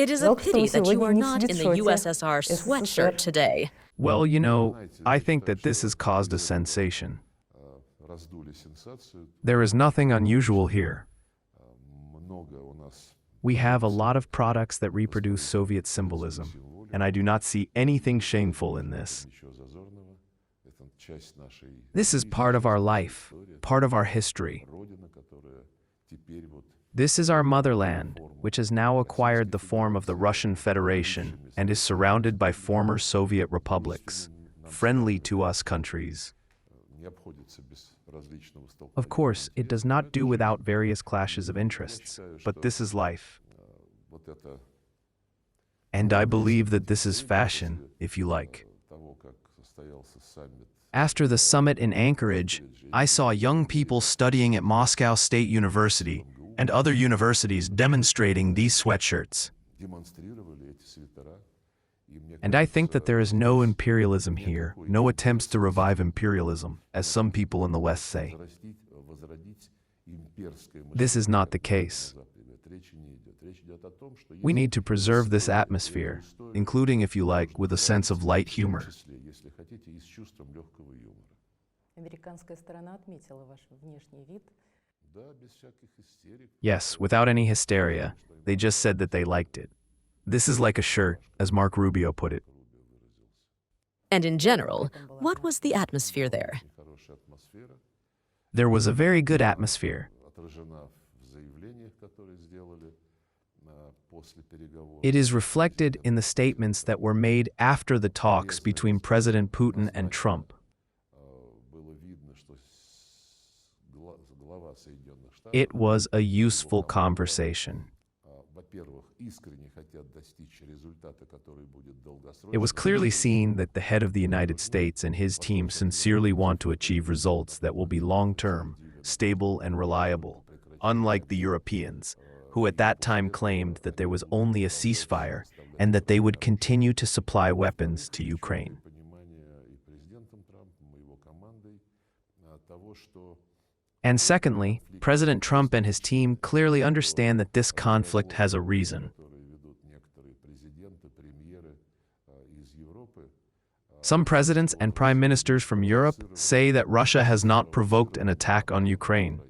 It is a pity that you are not in the USSR sweatshirt today. Well, I think that this has caused a sensation. There is nothing unusual here. We have a lot of products that reproduce Soviet symbolism, and I do not see anything shameful in this. This is part of our life, part of our history. This is our motherland, which has now acquired the form of the Russian Federation and is surrounded by former Soviet republics, friendly to us countries. Of course, it does not do without various clashes of interests, but this is life. And I believe that this is fashion, if you like. After the summit in Anchorage, I saw young people studying at Moscow State University and other universities demonstrating these sweatshirts. And I think that there is no imperialism here, no attempts to revive imperialism, as some people in the West say. This is not the case. We need to preserve this atmosphere, including, if you like, with a sense of light humor. Yes, without any hysteria. They just said that they liked it. This is like a shirt, as Mark Rubio put it. And in general, what was the atmosphere there? There was a very good atmosphere. It is reflected in the statements that were made after the talks between President Putin and Trump. It was a useful conversation. It was clearly seen that the head of the United States and his team sincerely want to achieve results that will be long-term, stable, and reliable, unlike the Europeans, who at that time claimed that there was only a ceasefire and that they would continue to supply weapons to Ukraine. And secondly, President Trump and his team clearly understand that this conflict has a reason. Some presidents and prime ministers from Europe say that Russia has not provoked an attack on Ukraine.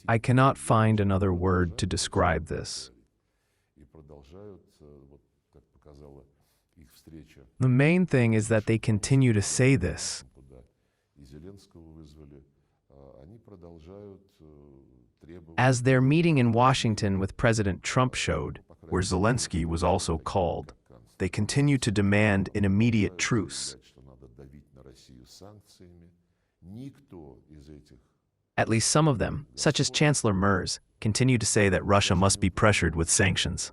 I cannot find another word to describe this. The main thing is that they continue to say this. As their meeting in Washington with President Trump showed, where Zelensky was also called, they continue to demand an immediate truce. At least some of them, such as Chancellor Merz, continue to say that Russia must be pressured with sanctions.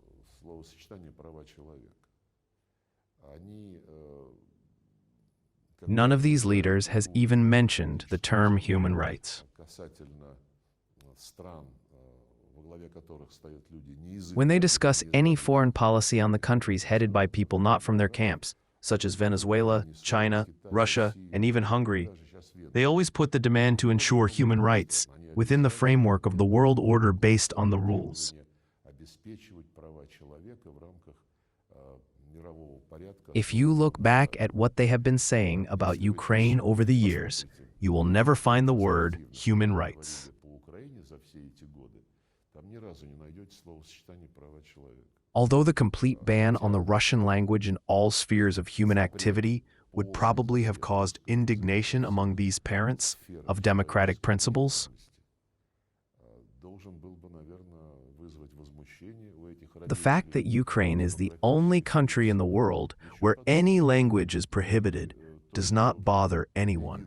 None of these leaders has even mentioned the term human rights. When they discuss any foreign policy on the countries headed by people not from their camps, such as Venezuela, China, Russia, and even Hungary, they always put the demand to ensure human rights within the framework of the world order based on the rules. If you look back at what they have been saying about Ukraine over the years, you will never find the word human rights. Although the complete ban on the Russian language in all spheres of human activity would probably have caused indignation among these parents of democratic principles, the fact that Ukraine is the only country in the world where any language is prohibited does not bother anyone.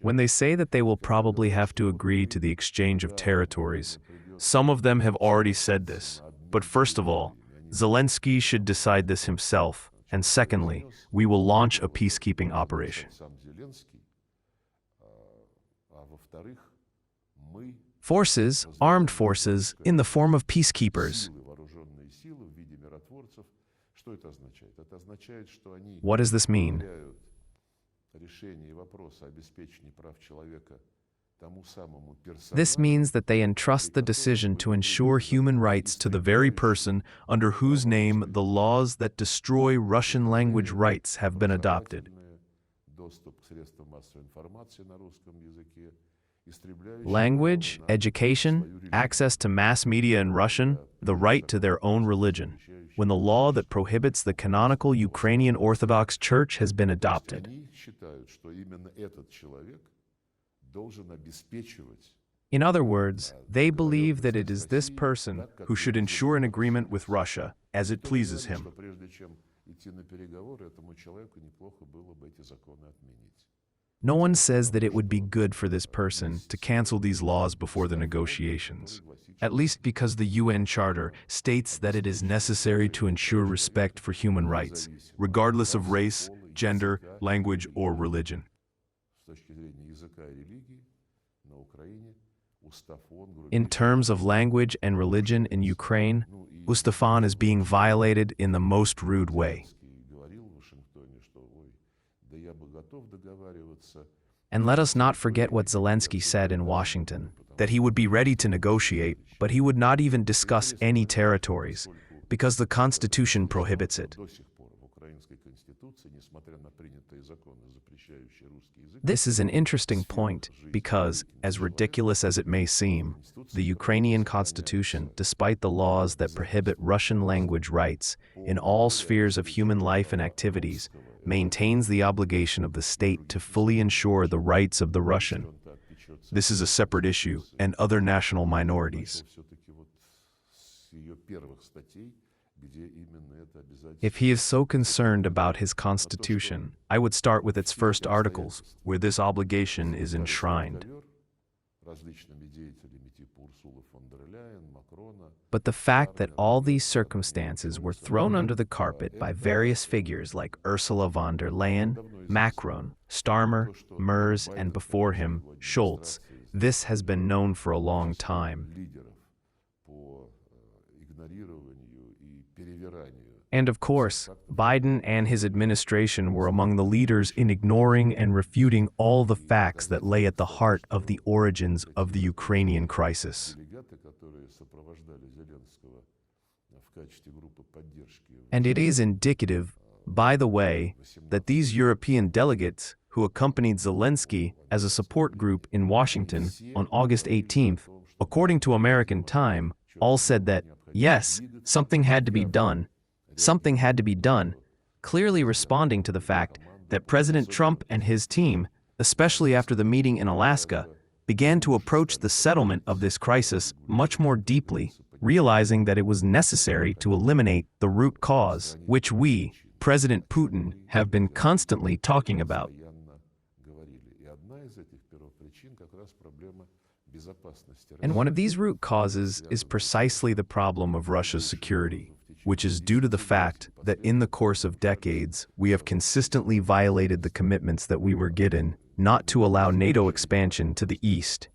When they say that they will probably have to agree to the exchange of territories, some of them have already said this. But first of all, Zelensky should decide this himself, and secondly, we will launch a peacekeeping operation. Forces, armed forces, in the form of peacekeepers. What does this mean? This means that they entrust the decision to ensure human rights to the very person under whose name the laws that destroy Russian language rights have been adopted. Language, education, access to mass media in Russian, the right to their own religion, when the law that prohibits the canonical Ukrainian Orthodox Church has been adopted. In other words, they believe that it is this person who should ensure an agreement with Russia as it pleases him. No one says that it would be good for this person to cancel these laws before the negotiations, at least because the UN Charter states that it is necessary to ensure respect for human rights, regardless of race, gender, language, or religion. In terms of language and religion in Ukraine, Ustafan is being violated in the most rude way. And let us not forget what Zelensky said in Washington, that he would be ready to negotiate, but he would not even discuss any territories, because the Constitution prohibits it. This is an interesting point, because, as ridiculous as it may seem, the Ukrainian Constitution, despite the laws that prohibit Russian language rights in all spheres of human life and activities, maintains the obligation of the state to fully ensure the rights of the Russian. This is a separate issue, and other national minorities. If he is so concerned about his constitution, I would start with its first articles, where this obligation is enshrined. But the fact that all these circumstances were thrown under the carpet by various figures like Ursula von der Leyen, Macron, Starmer, Merz, and before him, Scholz, this has been known for a long time. And of course, Biden and his administration were among the leaders in ignoring and refuting all the facts that lay at the heart of the origins of the Ukrainian crisis. And it is indicative, by the way, that these European delegates who accompanied Zelensky as a support group in Washington on August 18th, according to American time, all said that, yes, something had to be done. Something had to be done, clearly responding to the fact that President Trump and his team, especially after the meeting in Alaska, began to approach the settlement of this crisis much more deeply, realizing that it was necessary to eliminate the root cause, which we, President Putin, have been constantly talking about. And one of these root causes is precisely the problem of Russia's security, which is due to the fact that in the course of decades, we have consistently violated the commitments that we were given not to allow NATO expansion to the east.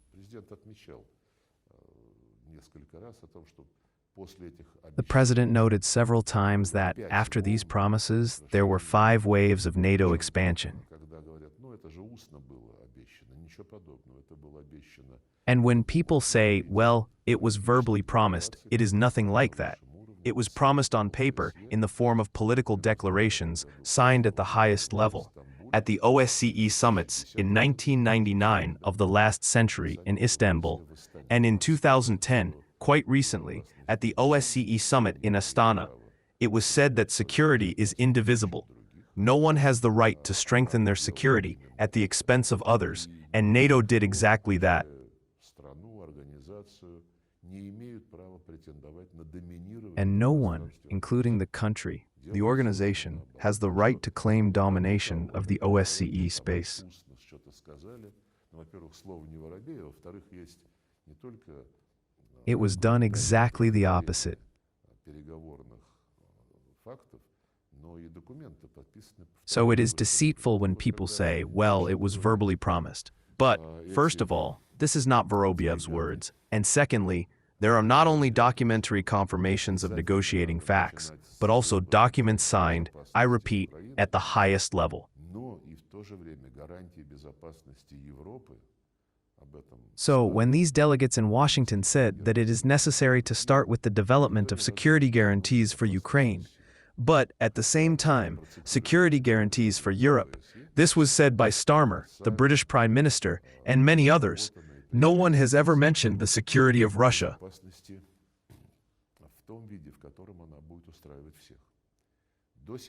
The president noted several times that, after these promises, there were 5 waves of NATO expansion. And when people say, well, it was verbally promised, it is nothing like that. It was promised on paper in the form of political declarations signed at the highest level, at the OSCE summits in 1999 of the last century in Istanbul, and in 2010, quite recently, at the OSCE summit in Astana. It was said that security is indivisible. No one has the right to strengthen their security at the expense of others, and NATO did exactly that. And no one, including the country, the organization, has the right to claim domination of the OSCE space. It was done exactly the opposite. So it is deceitful when people say, well, it was verbally promised. But, first of all, this is not Vorobyev's words, and secondly, there are not only documentary confirmations of negotiating facts, but also documents signed, I repeat, at the highest level. So, when these delegates in Washington said that it is necessary to start with the development of security guarantees for Ukraine, but at the same time, security guarantees for Europe, this was said by Starmer, the British Prime Minister, and many others. No one has ever mentioned the security of Russia.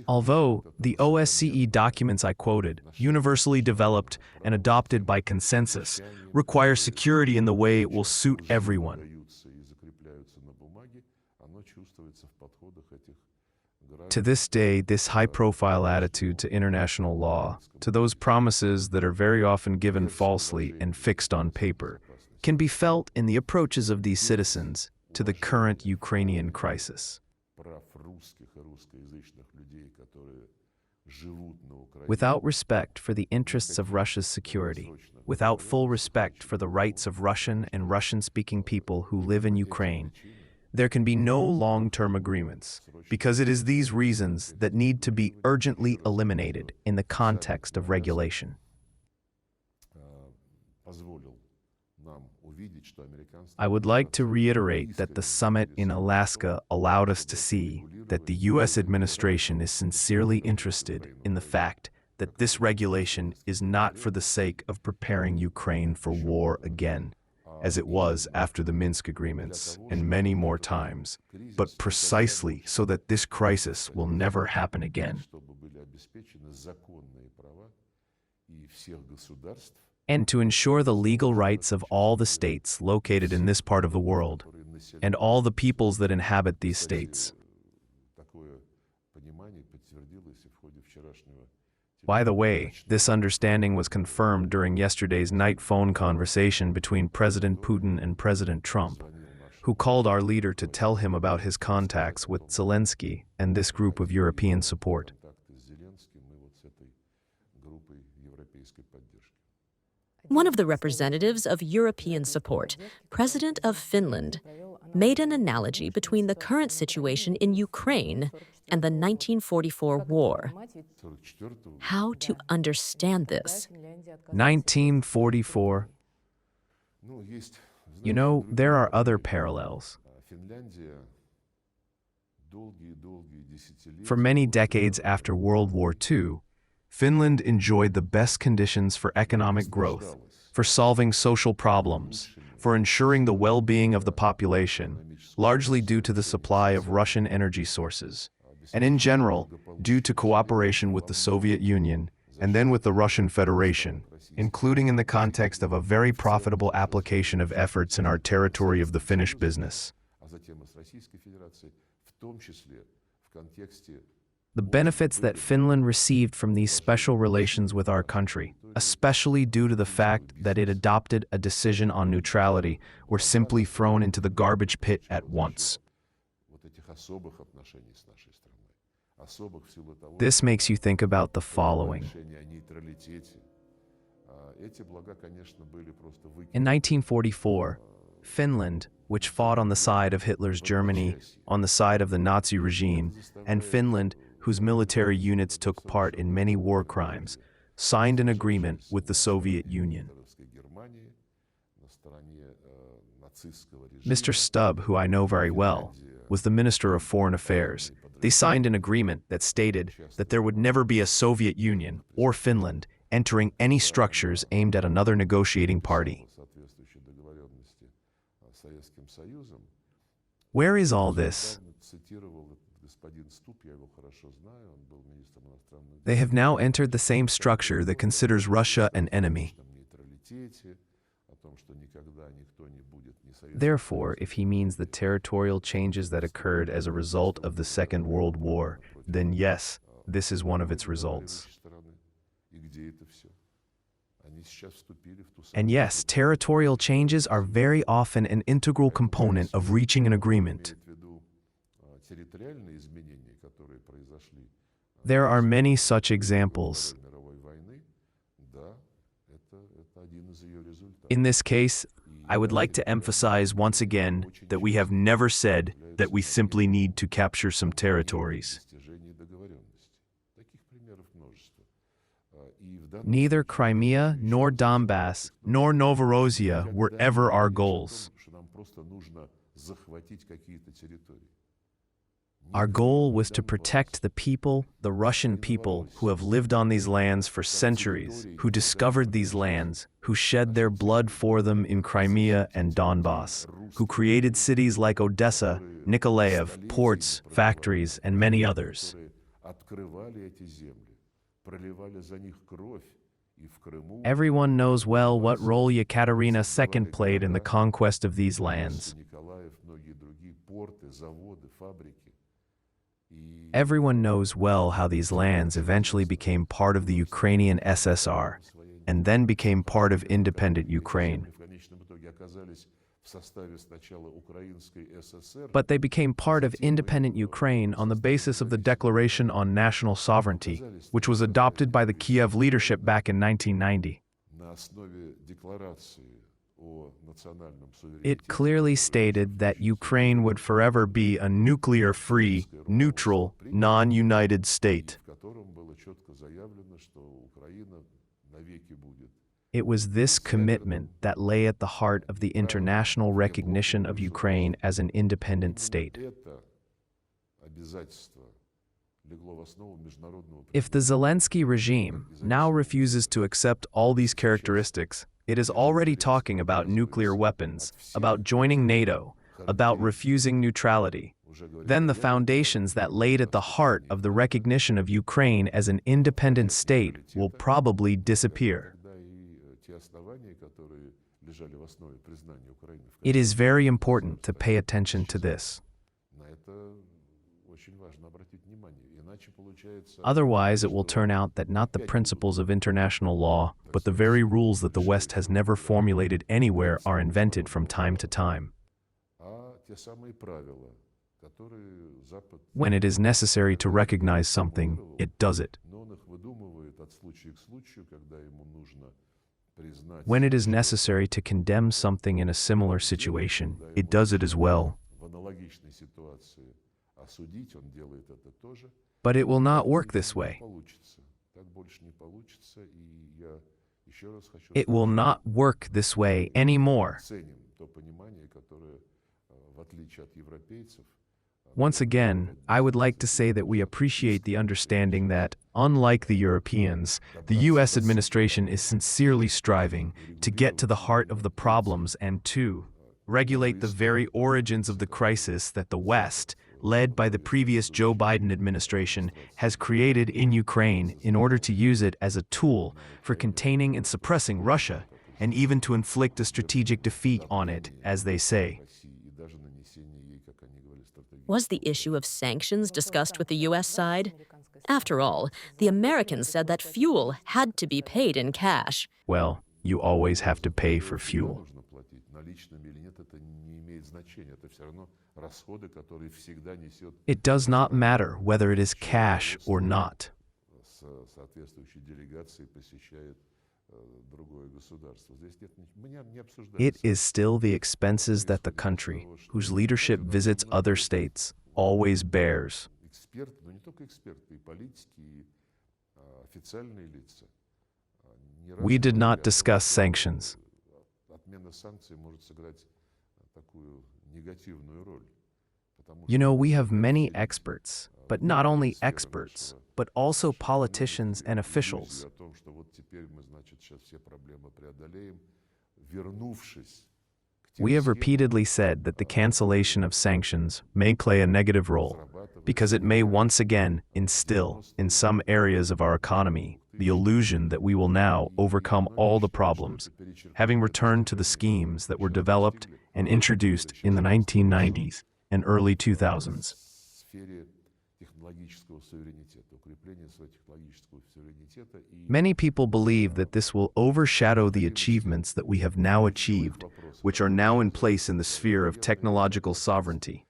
Although the OSCE documents I quoted, universally developed and adopted by consensus, require security in the way it will suit everyone. To this day, this high-profile attitude to international law, to those promises that are very often given falsely and fixed on paper, can be felt in the approaches of these citizens to the current Ukrainian crisis. Without respect for the interests of Russia's security, without full respect for the rights of Russian and Russian-speaking people who live in Ukraine, there can be no long-term agreements, because it is these reasons that need to be urgently eliminated in the context of regulation. I would like to reiterate that the summit in Alaska allowed us to see that the U.S. administration is sincerely interested in the fact that this regulation is not for the sake of preparing Ukraine for war again, as it was after the Minsk agreements and many more times, but precisely so that this crisis will never happen again, and to ensure the legal rights of all the states located in this part of the world, and all the peoples that inhabit these states. By the way, this understanding was confirmed during yesterday's night phone conversation between President Putin and President Trump, who called our leader to tell him about his contacts with Zelensky and this group of European support. One of the representatives of European support, President of Finland, made an analogy between the current situation in Ukraine and the 1944 war. How to understand this? 1944. You know, there are other parallels. For many decades after World War II, Finland enjoyed the best conditions for economic growth, for solving social problems, for ensuring the well-being of the population, largely due to the supply of Russian energy sources, and in general, due to cooperation with the Soviet Union and then with the Russian Federation, including in the context of a very profitable application of efforts in our territory of the Finnish business. The benefits that Finland received from these special relations with our country, especially due to the fact that it adopted a decision on neutrality, were simply thrown into the garbage pit at once. This makes you think about the following. In 1944, Finland, which fought on the side of Hitler's Germany, on the side of the Nazi regime, and Finland, whose military units took part in many war crimes, signed an agreement with the Soviet Union. Mr. Stubb, who I know very well, was the Minister of Foreign Affairs. They signed an agreement that stated that there would never be a Soviet Union or Finland entering any structures aimed at another negotiating party. Where is all this? They have now entered the same structure that considers Russia an enemy. Therefore, if he means the territorial changes that occurred as a result of the Second World War, then yes, this is one of its results. And yes, territorial changes are very often an integral component of reaching an agreement. There are many such examples. In this case, I would like to emphasize once again that we have never said that we simply need to capture some territories. Neither Crimea, nor Donbass, nor Novorossiya were ever our goals. Our goal was to protect the people, the Russian people, who have lived on these lands for centuries, who discovered these lands, who shed their blood for them in Crimea and Donbass, who created cities like Odessa, Nikolaev, ports, factories, and many others. Everyone knows well what role Yekaterina II played in the conquest of these lands. Everyone knows well how these lands eventually became part of the Ukrainian SSR and then became part of independent Ukraine. But they became part of independent Ukraine on the basis of the Declaration on National Sovereignty, which was adopted by the Kiev leadership back in 1990. It clearly stated that Ukraine would forever be a nuclear-free, neutral, non-united state. It was this commitment that lay at the heart of the international recognition of Ukraine as an independent state. If the Zelensky regime now refuses to accept all these characteristics, it is already talking about nuclear weapons, about joining NATO, about refusing neutrality. Then the foundations that laid at the heart of the recognition of Ukraine as an independent state will probably disappear. It is very important to pay attention to this. Otherwise, it will turn out that not the principles of international law, but the very rules that the West has never formulated anywhere are invented from time to time. When it is necessary to recognize something, it does it. When it is necessary to condemn something in a similar situation, it does it as well. But it will not work this way. It will not work this way anymore. Once again, I would like to say that we appreciate the understanding that, unlike the Europeans, the U.S. administration is sincerely striving to get to the heart of the problems and to regulate the very origins of the crisis that the West, led by the previous Joe Biden administration, has created in Ukraine in order to use it as a tool for containing and suppressing Russia, and even to inflict a strategic defeat on it, as they say. Was the issue of sanctions discussed with the U.S. side? After all, the Americans said that fuel had to be paid in cash. Well, you always have to pay for fuel. It does not matter whether it is cash or not. It is still the expenses that the country, whose leadership visits other states, always bears. We did not discuss sanctions. You know, we have many experts, but not only experts, but also politicians and officials. We have repeatedly said that the cancellation of sanctions may play a negative role, because it may once again instill, in some areas of our economy, the illusion that we will now overcome all the problems, having returned to the schemes that were developed and introduced in the 1990s and early 2000s. Many people believe that this will overshadow the achievements that we have now achieved, which are now in place in the sphere of technological sovereignty,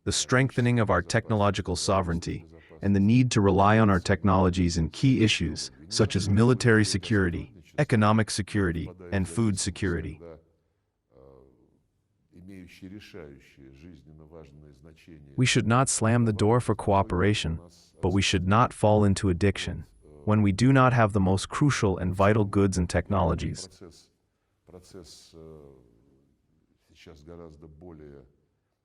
the strengthening of our technological sovereignty, and the need to rely on our technologies in key issues such as military security, economic security, and food security. We should not slam the door for cooperation, but we should not fall into addiction. when we do not have the most crucial and vital goods and technologies.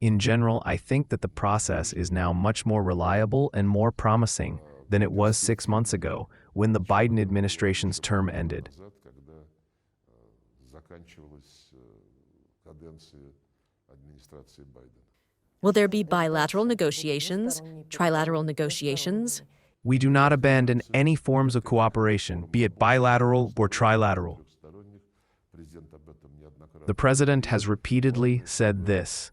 In general, I think that the process is now much more reliable and more promising than it was 6 months ago, when the Biden administration's term ended. Will there be bilateral negotiations, trilateral negotiations? We do not abandon any forms of cooperation, be it bilateral or trilateral. The president has repeatedly said this.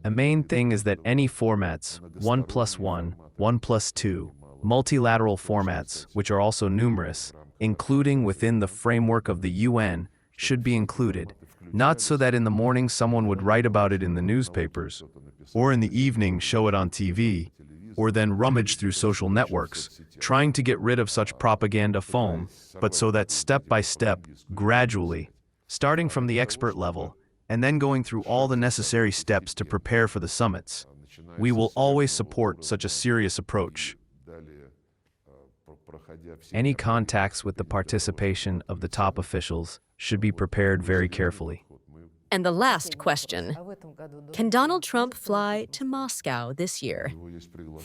A main thing is that any formats, 1+1, 1+2, multilateral formats, which are also numerous, including within the framework of the UN, should be included, not so that in the morning someone would write about it in the newspapers, or in the evening show it on TV, or then rummage through social networks, trying to get rid of such propaganda foam, but so that step by step, gradually, starting from the expert level, and then going through all the necessary steps to prepare for the summits, we will always support such a serious approach. Any contacts with the participation of the top officials should be prepared very carefully. And the last question, can Donald Trump fly to Moscow this year?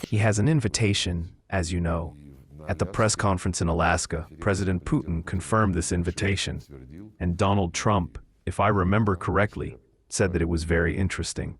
He has an invitation, as you know. At the press conference in Alaska, President Putin confirmed this invitation, and Donald Trump, if I remember correctly, said that it was very interesting.